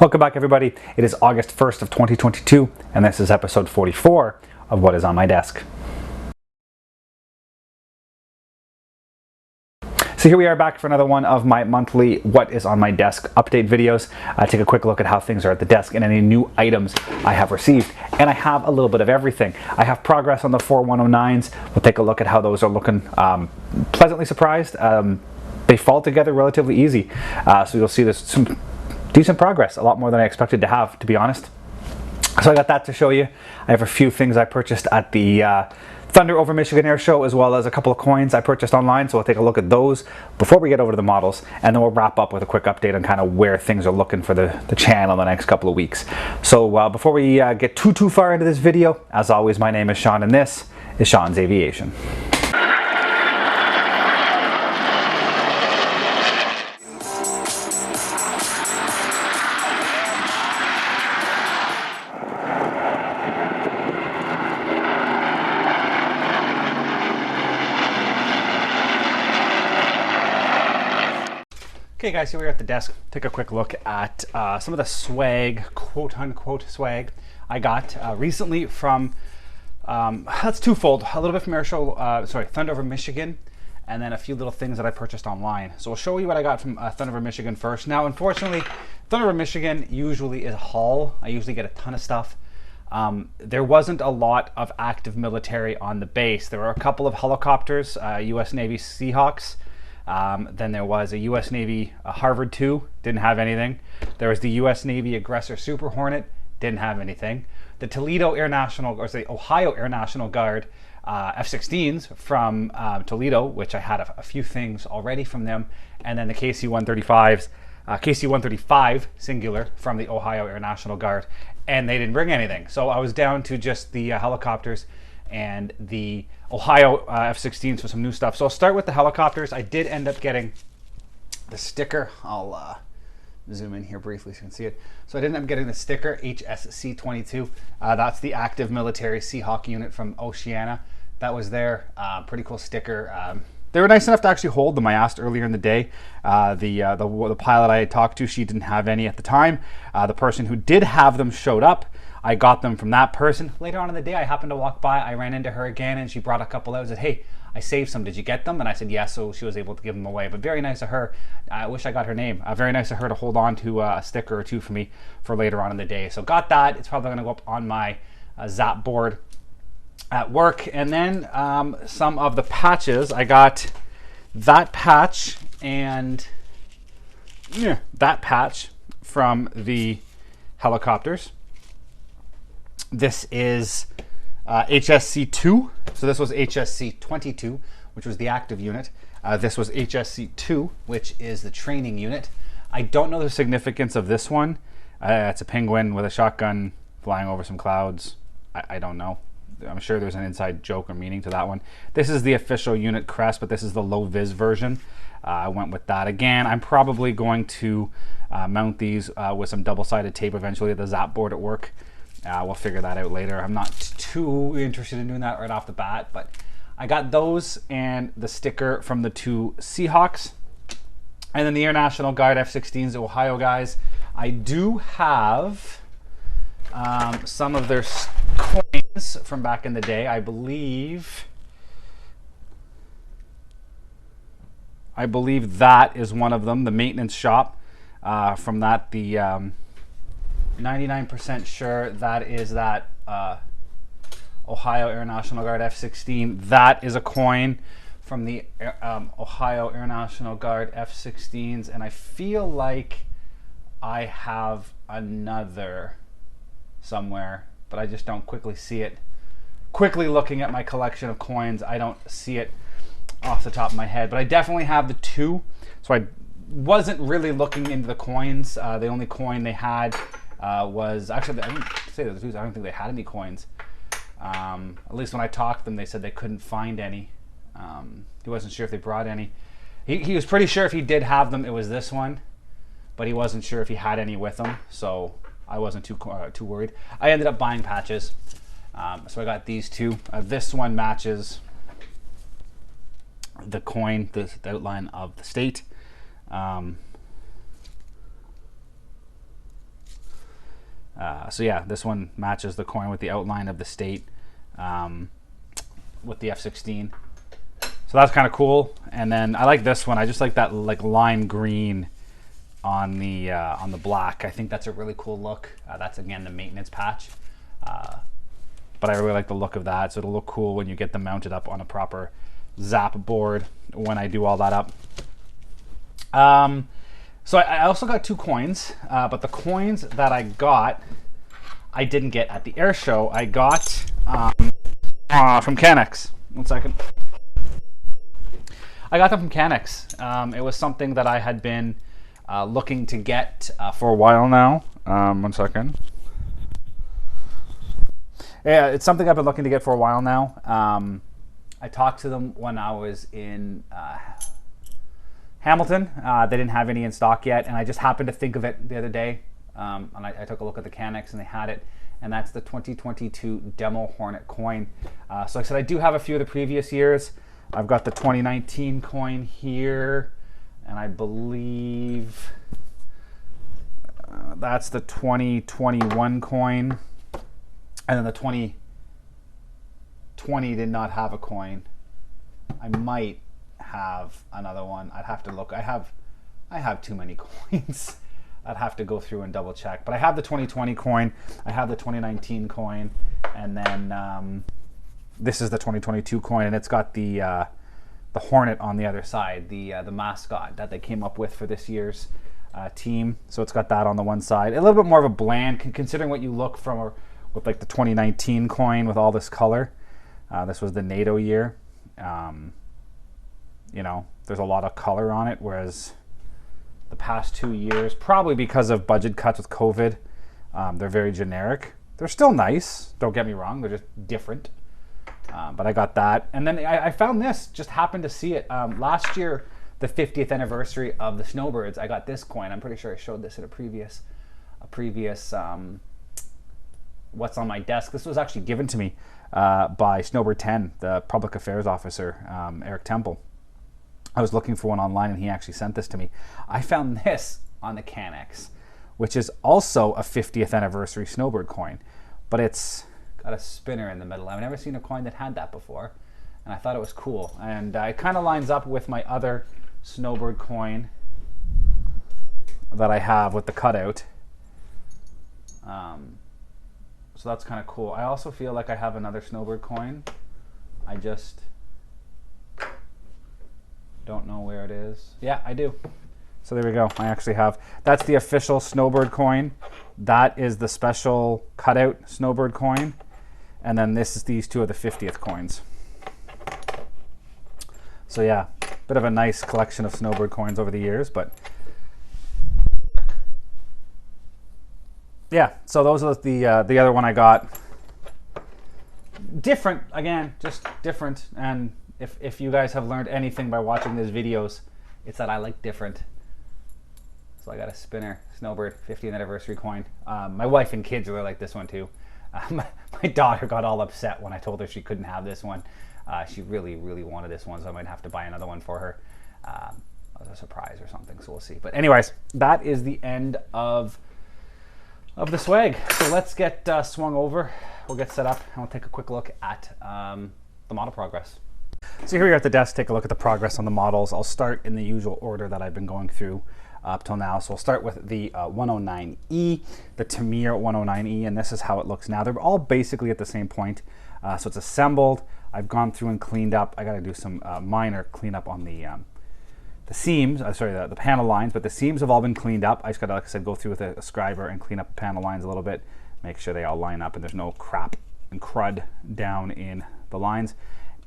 Welcome back, everybody. It is August 1st of 2022, and this is episode 44 of What is on My Desk. So here we are back for another one of my monthly What is on My Desk update videos. I take a quick look at how things are at the desk and any new items I have received. And I have a little bit of everything. I have progress on the 4109s. We'll take a look at how those are looking. Pleasantly surprised. They fall together relatively easy. So you'll see there's some decent progress, a lot more than I expected to have, to be honest. So I got that to show you. I have a few things I purchased at the Thunder over Michigan Air Show, as well as a couple of coins I purchased online, so we'll take a look at those before we get over to the models, and then we'll wrap up with a quick update on kind of where things are looking for the channel the next couple of weeks. So before we get too far into this video, as always, my name is Sean, and this is Sean's Aviation. Okay guys, here we are at the desk. Take a quick look at some of the swag, quote unquote swag, I got recently from, that's twofold, a little bit from Thunder over Michigan, and then a few little things that I purchased online. So I'll show you what I got from Thunder over Michigan first. Now, unfortunately, Thunder over Michigan usually is a haul. I usually get a ton of stuff. There wasn't a lot of active military on the base. There were a couple of helicopters, US Navy Seahawks. Then there was a U.S. Navy Harvard II, didn't have anything. There was the U.S. Navy Aggressor Super Hornet, didn't have anything. The Toledo Air National, or the Ohio Air National Guard F-16s from Toledo, which I had a few things already from them. And then the KC-135s, KC-135 singular from the Ohio Air National Guard, and they didn't bring anything. So I was down to just the helicopters and the Ohio F-16s for some new stuff. So I'll start with the helicopters. I did end up getting the sticker. I'll zoom in here briefly so you can see it. So I did end up getting the sticker, HSC-22. That's the active military Seahawk unit from Oceania. That was there. Pretty cool sticker. They were nice enough to actually hold them. I asked earlier in the day. The pilot I had talked to, she didn't have any at the time. The person who did have them showed up. I got them from that person. Later on in the day, I happened to walk by. I ran into her again, and she brought a couple out and said, "Hey, I saved some. Did you get them?" And I said, "Yes." So she was able to give them away. But very nice of her. I wish I got her name. Very nice of her to hold on to a sticker or two for me for later on in the day. So got that. It's probably going to go up on my Zap board at work. And then some of the patches. I got that patch and that patch from the helicopters. This is HSC-2, so this was HSC-22, which was the active unit. This was HSC-2, which is the training unit. I don't know the significance of this one. It's a penguin with a shotgun flying over some clouds. I don't know. I'm sure there's an inside joke or meaning to that one. This is the official unit crest, but this is the low-vis version. I went with that. Again, I'm probably going to mount these with some double-sided tape eventually at the Zap board at work. We'll figure that out later. I'm not too interested in doing that right off the bat, but I got those and the sticker from the two Seahawks. And then the Air National Guard F-16s, the Ohio guys. I do have some of their coins from back in the day. I believe that is one of them, the maintenance shop from that, the 99% sure that is that Ohio Air National Guard F-16. That is a coin from the Ohio Air National Guard F-16s, and I feel like I have another somewhere, but I just don't quickly see it. Quickly looking at my collection of coins, I don't see it off the top of my head, but I definitely have the two. So I wasn't really looking into the coins. The only coin they had was actually, I didn't say the truth, I don't think they had any coins. At least when I talked to them, they said they couldn't find any. He wasn't sure if they brought any. He was pretty sure if he did have them, it was this one, but he wasn't sure if he had any with him, so I wasn't too worried. I ended up buying patches, so I got these two. This one matches the coin, the outline of the state. So yeah, this one matches the coin with the outline of the state with the F16. So that's kind of cool. And then I like this one. I just like that like lime green on the black. I think that's a really cool look. That's again the maintenance patch. But I really like the look of that. So it'll look cool when you get them mounted up on a proper Zap board when I do all that up. So I also got 2 coins, but the coins that I got, I didn't get at the air show. I got from Canex. One second. I got them from Canex. It was something that I had been looking to get for a while now. One second. Yeah, it's something I've been looking to get for a while now. I talked to them when I was in Hamilton. They didn't have any in stock yet, and I just happened to think of it the other day. And I took a look at the Canex, and they had it, and that's the 2022 Demo Hornet coin. So like I said, I do have a few of the previous years. I've got the 2019 coin here, and I believe that's the 2021 coin. And then the 2020 did not have a coin. I might have another one. I'd have to look. I have too many coins. I'd have to go through and double check. But I have the 2020 coin. I have the 2019 coin, and then this is the 2022 coin, and it's got the Hornet on the other side, the mascot that they came up with for this year's team. So it's got that on the one side. A little bit more of a bland, considering what you look from with like the 2019 coin with all this color. This was the NATO year. You know, there's a lot of color on it, whereas the past 2 years, probably because of budget cuts with COVID, they're very generic. They're still nice, don't get me wrong, they're just different. But I got that. And then I found this, just happened to see it. Last year, the 50th anniversary of the Snowbirds, I got this coin. I'm pretty sure I showed this in a previous What's on My Desk. This was actually given to me by Snowbird 10, the public affairs officer, Eric Temple. I was looking for one online, and he actually sent this to me. I found this on the Canex, which is also a 50th anniversary Snowbird coin, but it's got a spinner in the middle. I've never seen a coin that had that before, and I thought it was cool. And it kind of lines up with my other Snowbird coin that I have with the cutout. So that's kind of cool. I also feel like I have another Snowbird coin. I just don't know where it is. Yeah, I do. So there we go. I actually have, that's the official Snowbird coin. That is the special cutout Snowbird coin. And then these two are the 50th coins. So yeah, bit of a nice collection of Snowbird coins over the years, but yeah, so those are the other one I got. Different, again, just different. And if you guys have learned anything by watching these videos, it's that I like different. So I got a spinner Snowbird 50th anniversary coin. My wife and kids really like this one too. My daughter got all upset when I told her she couldn't have this one. She really, really wanted this one, so I might have to buy another one for her as a surprise or something, so we'll see. But anyways, that is the end of the swag. So let's get swung over. We'll get set up and we'll take a quick look at the model progress. So here we are at the desk, take a look at the progress on the models. I'll start in the usual order that I've been going through up till now. So we'll start with the 109E, the Tamir 109E, and this is how it looks now. They're all basically at the same point. So it's assembled. I've gone through and cleaned up. I got to do some minor cleanup on the seams, the panel lines, but the seams have all been cleaned up. I just got to, like I said, go through with a scriber and clean up the panel lines a little bit, make sure they all line up and there's no crap and crud down in the lines.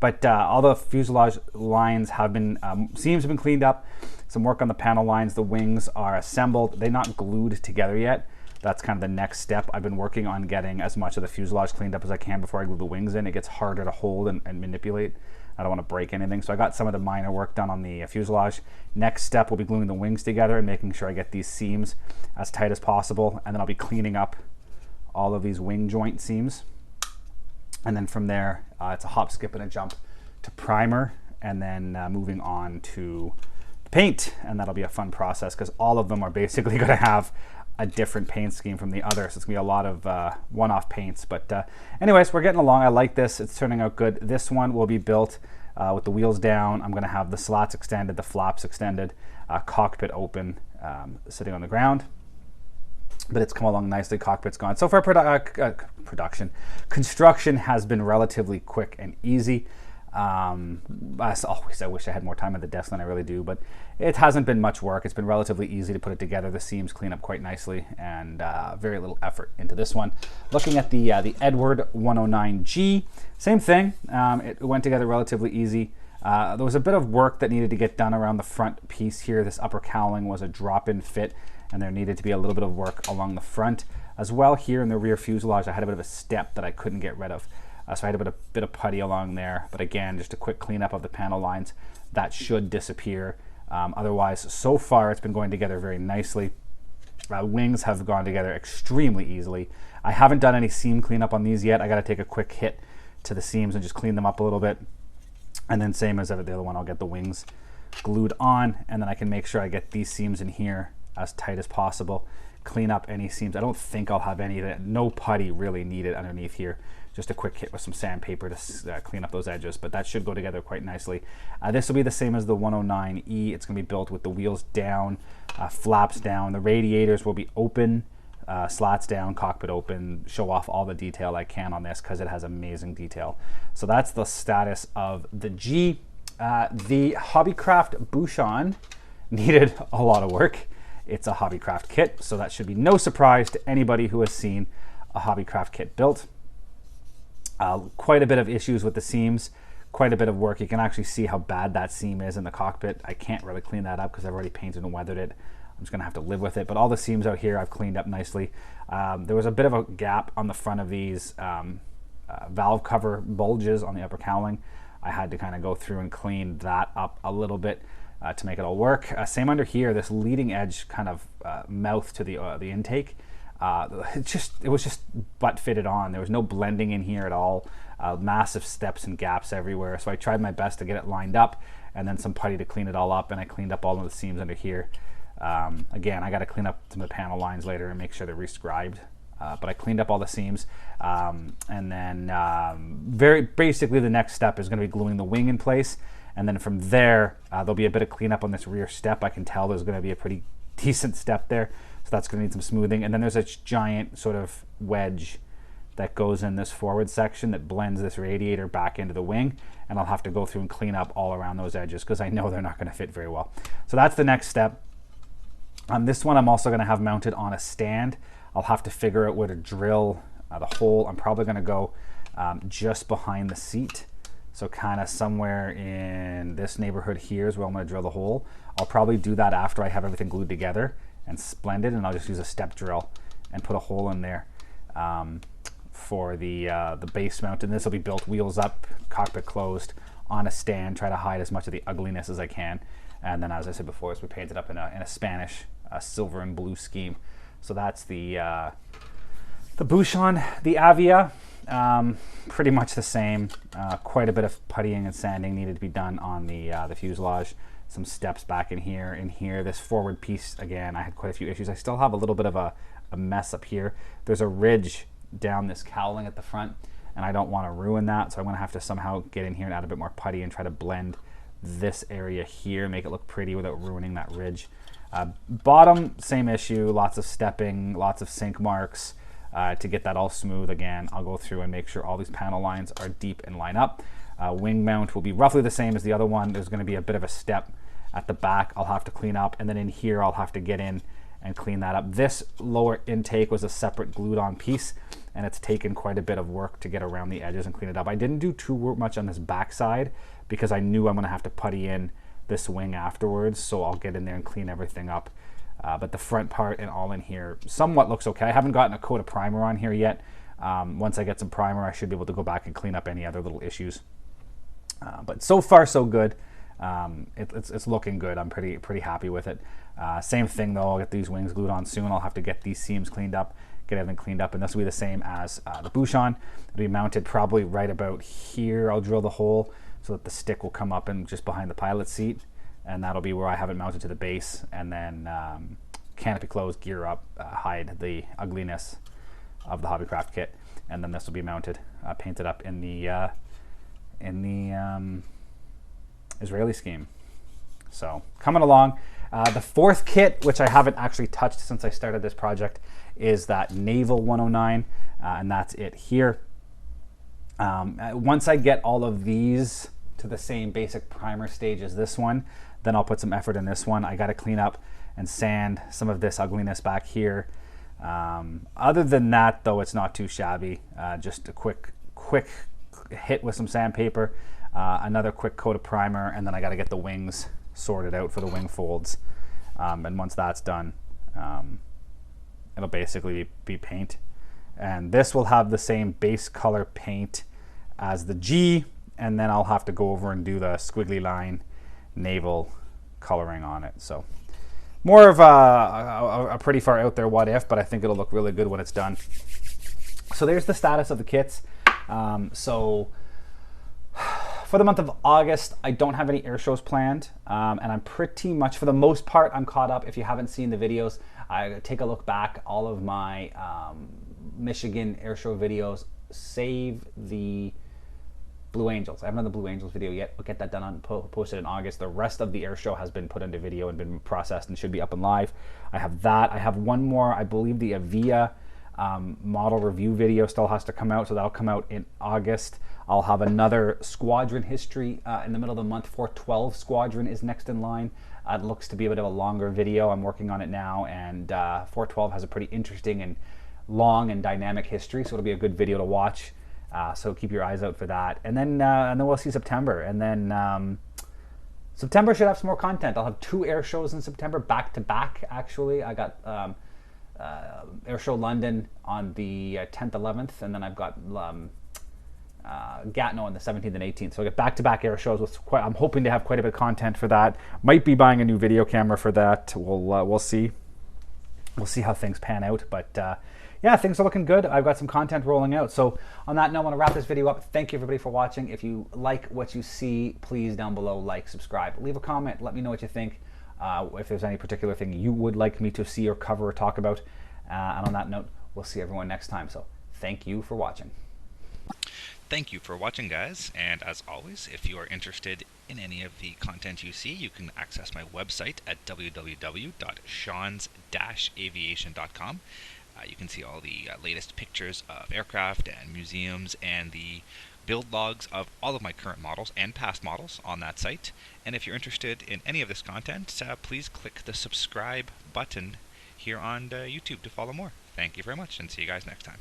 But all the fuselage lines have been, seams have been cleaned up. Some work on the panel lines. The wings are assembled. They're not glued together yet. That's kind of the next step. I've been working on getting as much of the fuselage cleaned up as I can before I glue the wings in. It gets harder to hold and manipulate. I don't want to break anything. So I got some of the minor work done on the fuselage. Next step will be gluing the wings together and making sure I get these seams as tight as possible. And then I'll be cleaning up all of these wing joint seams. And then from there, it's a hop, skip, and a jump to primer, and then moving on to paint. And that'll be a fun process because all of them are basically going to have a different paint scheme from the other, so it's gonna be a lot of one-off paints. But anyways, we're getting along. I like this. It's turning out good. This one will be built with the wheels down. I'm gonna have the slats extended, the flaps extended, cockpit open, sitting on the ground. But it's come along nicely. Cockpit's gone. So far, construction has been relatively quick and easy. As always, I wish I had more time at the desk than I really do, but it hasn't been much work. It's been relatively easy to put it together. The seams clean up quite nicely, and very little effort into this one. Looking at the Edward 109G, same thing. It went together relatively easy. There was a bit of work that needed to get done around the front piece here. This upper cowling was a drop-in fit, and there needed to be a little bit of work along the front. As well, here in the rear fuselage, I had a bit of a step that I couldn't get rid of. So I had a bit of putty along there. But again, just a quick cleanup of the panel lines. That should disappear. Otherwise, so far, it's been going together very nicely. Wings have gone together extremely easily. I haven't done any seam cleanup on these yet. I got to take a quick hit to the seams and just clean them up a little bit. And then same as the other one, I'll get the wings glued on, and then I can make sure I get these seams in here as tight as possible. Clean up any seams. I don't think I'll have any, no putty really needed underneath here. Just a quick hit with some sandpaper to clean up those edges, but that should go together quite nicely. This will be the same as the 109E. It's going to be built with the wheels down, flaps down. The radiators will be open, slats down, cockpit open. Show off all the detail I can on this because it has amazing detail. So that's the status of the G. The Hobbycraft Buchon needed a lot of work. It's a Hobbycraft kit, so that should be no surprise to anybody who has seen a Hobbycraft kit built. Quite a bit of issues with the seams, quite a bit of work. You can actually see how bad that seam is in the cockpit. I can't really clean that up because I've already painted and weathered it. I'm just gonna have to live with it. But all the seams out here I've cleaned up nicely. There was a bit of a gap on the front of these valve cover bulges on the upper cowling. I had to kind of go through and clean that up a little bit to make it all work. Same under here, this leading edge kind of mouth to the intake. It was just butt fitted on. There was no blending in here at all. Massive steps and gaps everywhere. So I tried my best to get it lined up, and then some putty to clean it all up, and I cleaned up all of the seams under here. Again, I got to clean up some of the panel lines later and make sure they're rescribed. But I cleaned up all the seams, and then very basically the next step is going to be gluing the wing in place, and then from there there'll be a bit of cleanup on this rear step. I can tell there's going to be a pretty decent step there, so that's going to need some smoothing. And then there's a giant sort of wedge that goes in this forward section that blends this radiator back into the wing, and I'll have to go through and clean up all around those edges because I know they're not going to fit very well. So that's the next step. This one I'm also going to have mounted on a stand. I'll have to figure out where to drill the hole. I'm probably going to go just behind the seat. So kind of somewhere in this neighborhood here is where I'm going to drill the hole. I'll probably do that after I have everything glued together and splendid, and I'll just use a step drill and put a hole in there for the base mount. And this will be built wheels up, cockpit closed, on a stand. Try to hide as much of the ugliness as I can. And then, as I said before, we painted up in a Spanish silver and blue scheme. So that's the Buchon. The Avia, pretty much the same. Quite a bit of puttying and sanding needed to be done on the fuselage. Some steps back in here. This forward piece, again, I had quite a few issues. I still have a little bit of a mess up here. There's a ridge down this cowling at the front, and I don't want to ruin that, so I'm going to have to somehow get in here and add a bit more putty and try to blend this area here, make it look pretty without ruining that ridge. Bottom, same issue, lots of stepping, lots of sink marks. To get that all smooth again, I'll go through and make sure all these panel lines are deep and line up. Wing mount will be roughly the same as the other one. There's going to be a bit of a step at the back I'll have to clean up, and then in here I'll have to get in and clean that up. This lower intake was a separate glued on piece, and it's taken quite a bit of work to get around the edges and clean it up. I didn't do too much on this back side because I knew I'm going to have to putty in this wing afterwards, so I'll get in there and clean everything up. But the front part and all in here somewhat looks okay. I haven't gotten a coat of primer on here yet. Once I get some primer, I should be able to go back and clean up any other little issues. But so far, so good. It's looking good. I'm pretty happy with it. Same thing though, I'll get these wings glued on soon. I'll have to get these seams cleaned up, get everything cleaned up, and this will be the same as the Buchon. It'll be mounted probably right about here. I'll drill the hole so that the stick will come up and just behind the pilot seat, and that'll be where I have it mounted to the base. And then canopy closed, gear up, hide the ugliness of the hobbycraft kit, and then this will be mounted, painted up in the Israeli scheme. So coming along. The fourth kit, which I haven't actually touched since I started this project, is that Naval 109, and that's it here. Once I get all of these to the same basic primer stage as this one, then I'll put some effort in this one. I got to clean up and sand some of this ugliness back here. Other than that, though, it's not too shabby. Just a quick hit with some sandpaper, another quick coat of primer, and then I got to get the wings sorted out for the wing folds. And once that's done, it'll basically be paint. And this will have the same base color paint as the G, and then I'll have to go over and do the squiggly line naval coloring on it. So more of a pretty far out there what if, but I think it'll look really good when it's done. So there's the status of the kits. So for the month of August, I don't have any air shows planned, and I'm pretty much, for the most part, I'm caught up. If you haven't seen the videos, I take a look back. All of my Michigan air show videos, save the Blue Angels. I haven't done the Blue Angels video yet. We'll get that done on posted in August. The rest of the air show has been put into video and been processed and should be up and live. I have that. I have one more, I believe the Avia model review video still has to come out, so that'll come out in August. I'll have another squadron history in the middle of the month. 412 squadron is next in line. It looks to be a bit of a longer video. I'm working on it now, and 412 has a pretty interesting and long and dynamic history, so it'll be a good video to watch. So keep your eyes out for that. And then we'll see September, and then September should have some more content. I'll have 2 air shows in September, back to back. Actually, I got Air Show London on the 10th, 11th, and then I've got Gatineau on the 17th and 18th. So I get back-to-back air shows with I'm hoping to have quite a bit of content for that. Might be buying a new video camera for that. We'll see. We'll see how things pan out. But yeah, things are looking good. I've got some content rolling out. So on that note, I want to wrap this video up. Thank you everybody for watching. If you like what you see, please down below like, subscribe, leave a comment. Let me know what you think. If there's any particular thing you would like me to see or cover or talk about. And on that note, we'll see everyone next time. So thank you for watching. Thank you for watching, guys, and as always, if you are interested in any of the content you see, you can access my website at www.seans-aviation.com. You can see all the latest pictures of aircraft and museums and the build logs of all of my current models and past models on that site. And if you're interested in any of this content, please click the subscribe button here on YouTube to follow more. Thank you very much, and see you guys next time.